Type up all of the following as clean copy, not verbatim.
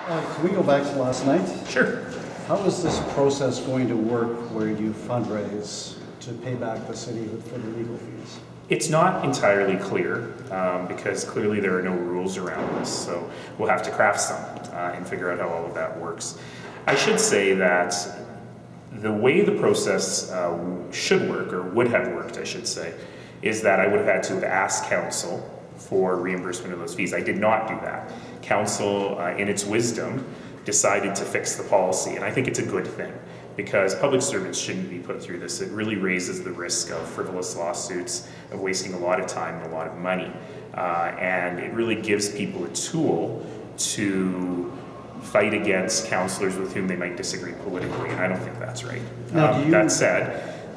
Can we go back to last night? Sure. How is this process going to work where you fundraise to pay back the city for the legal fees? It's not entirely clear because clearly there are no rules around this, so we'll have to craft some and figure out how all of that works. I should say that the way the process should work, or would have worked, I should say, is that I would have had to have asked council for reimbursement of those fees. I did not do that. Council, in its wisdom, decided to fix the policy, and I think it's a good thing because public servants shouldn't be put through this. It really raises the risk of frivolous lawsuits, of wasting a lot of time and a lot of money, and it really gives people a tool to fight against councillors with whom they might disagree politically, and I don't think that's right. Now,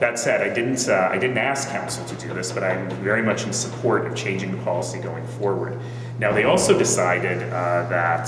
That said, I didn't ask council to do this, but I'm very much in support of changing the policy going forward. Now, they also decided that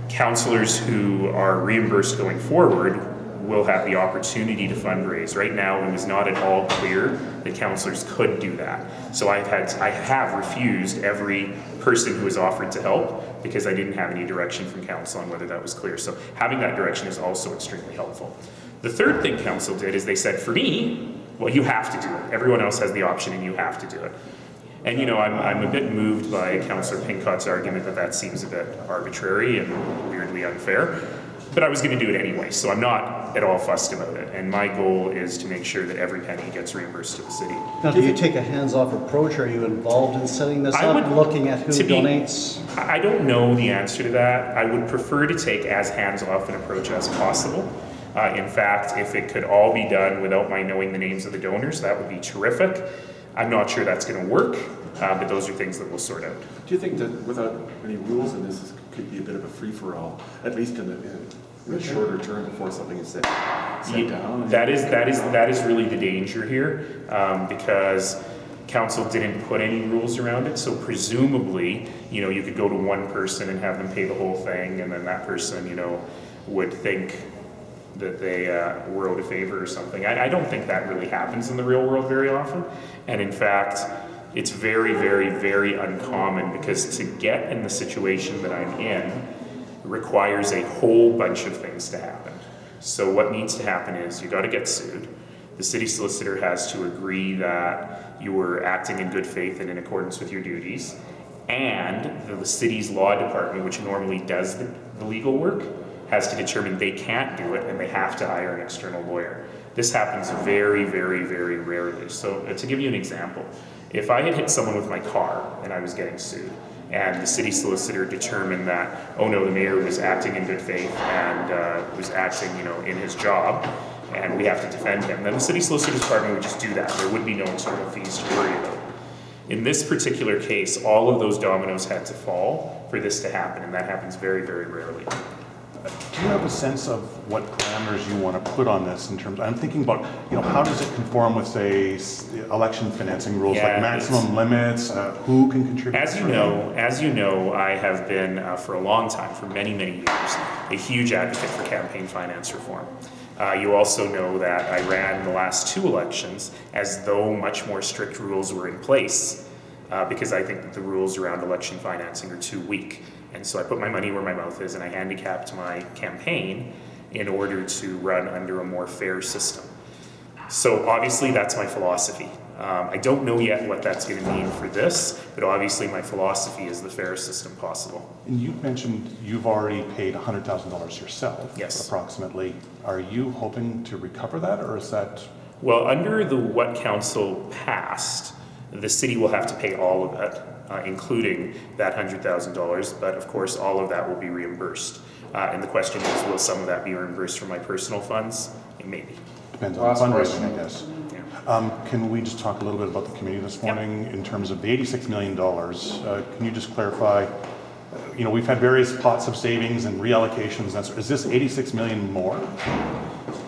councillors who are reimbursed going forward will have the opportunity to fundraise. Right now, it was not at all clear that councillors could do that. So I have refused every person who was offered to help because I didn't have any direction from council on whether that was clear. So having that direction is also extremely helpful. The third thing council did is they said, for me, well, you have to do it. Everyone else has the option and you have to do it. And you know, I'm a bit moved by Councillor Pincott's argument that that seems a bit arbitrary and weirdly unfair, but I was going to do it anyway, so I'm not at all fussed about it. And my goal is to make sure that every penny gets reimbursed to the city. Now, do you take a hands-off approach? Are you involved in setting this up, looking at who donates? I don't know the answer to that. I would prefer to take as hands-off an approach as possible. In fact, if it could all be done without my knowing the names of the donors, that would be terrific. I'm not sure that's going to work, but those are things that we'll sort out. Do you think that without any rules in this could be a bit of a free-for-all, at least in the shorter term before something is set down? That is really the danger here, because council didn't put any rules around it. So presumably, you know, you could go to one person and have them pay the whole thing, and then that person, you know, would think that they were owed a favor or something. I don't think that really happens in the real world very often. And in fact, it's very, very, very uncommon because to get in the situation that I'm in requires a whole bunch of things to happen. So what needs to happen is you got to get sued. The city solicitor has to agree that you were acting in good faith and in accordance with your duties. And the city's law department, which normally does the legal work, has to determine they can't do it and they have to hire an external lawyer. This happens very, very, very rarely. So to give you an example, if I had hit someone with my car and I was getting sued, and the city solicitor determined that, oh no, the mayor was acting in good faith and was acting, you know, in his job, and we have to defend him, then the city solicitor's department would just do that. There would be no external fees to worry about. In this particular case, all of those dominoes had to fall for this to happen, and that happens very, very rarely. Do you have a sense of what parameters you want to put on this in terms, I'm thinking about, you know, how does it conform with, say, election financing rules, like maximum limits, who can contribute? As you know, I have been for a long time, for many, many years, a huge advocate for campaign finance reform. You also know that I ran the last two elections as though much more strict rules were in place because I think that the rules around election financing are too weak. And so I put my money where my mouth is and I handicapped my campaign in order to run under a more fair system. So obviously that's my philosophy. I don't know yet what that's going to mean for this, but obviously my philosophy is the fairest system possible. And you mentioned you've already paid $100,000 yourself, yes, approximately. Are you hoping to recover that, or is that? Well, under what council passed, the city will have to pay all of it, including that $100,000, but of course all of that will be reimbursed. And the question is, will some of that be reimbursed from my personal funds? It may be. Depends on fundraising, I guess. Yeah. Can we just talk a little bit about the committee this morning in terms of the $86 million? Can you just clarify, you know, we've had various pots of savings and reallocations. Is this $86 million more?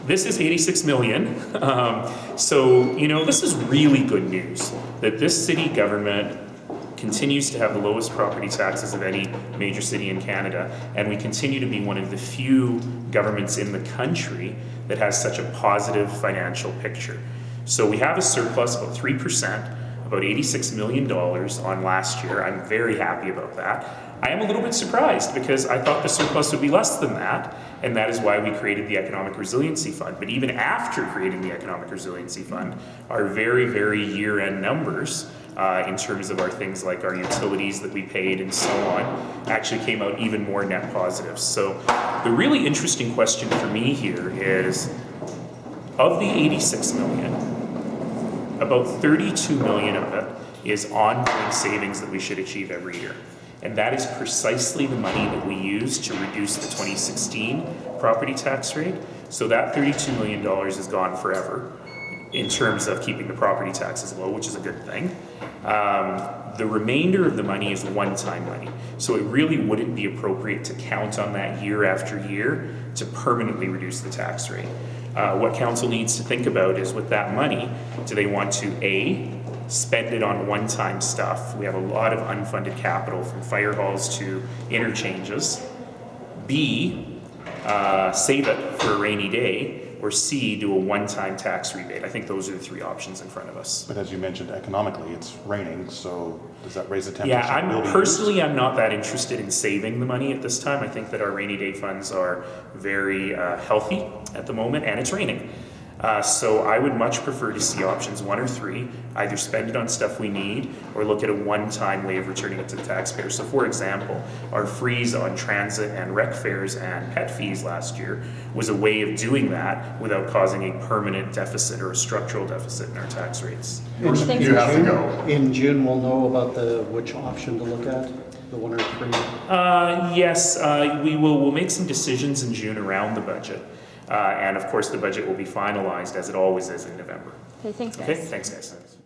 This is $86 million. So, you know, this is really good news that this city government continues to have the lowest property taxes of any major city in Canada, and we continue to be one of the few governments in the country that has such a positive financial picture. So we have a surplus, about 3% of about $86 million on last year. I'm very happy about that. I am a little bit surprised because I thought the surplus would be less than that, and that is why we created the Economic Resiliency Fund. But even after creating the Economic Resiliency Fund, our very, very year-end numbers in terms of our things like our utilities that we paid and so on actually came out even more net positive. So the really interesting question for me here is, of the 86 million, about 32 million of it is ongoing savings that we should achieve every year. And that is precisely the money that we use to reduce the 2016 property tax rate. So that $32 million is gone forever in terms of keeping the property taxes low, which is a good thing. The remainder of the money is one-time money. So it really wouldn't be appropriate to count on that year after year to permanently reduce the tax rate. What council needs to think about is, with that money, do they want to A, spend it on one-time stuff? We have a lot of unfunded capital from fire halls to interchanges. B, save it for a rainy day. Or C, do a one-time tax rebate. I think those are the three options in front of us. But as you mentioned, economically, it's raining, so does that raise the temperature? Yeah, I'm not that interested in saving the money at this time. I think that our rainy day funds are very healthy at the moment, and it's raining. So I would much prefer to see options 1 or 3, either spend it on stuff we need or look at a one-time way of returning it to the taxpayer. So for example, our freeze on transit and rec fares and pet fees last year was a way of doing that without causing a permanent deficit or a structural deficit in our tax rates. In You have to go. In June, we'll know about which option to look at, the 1 or 3. Yes, we'll make some decisions in June around the budget. And of course, the budget will be finalized, as it always is, in November. Okay, thanks, guys. Okay, thanks, guys.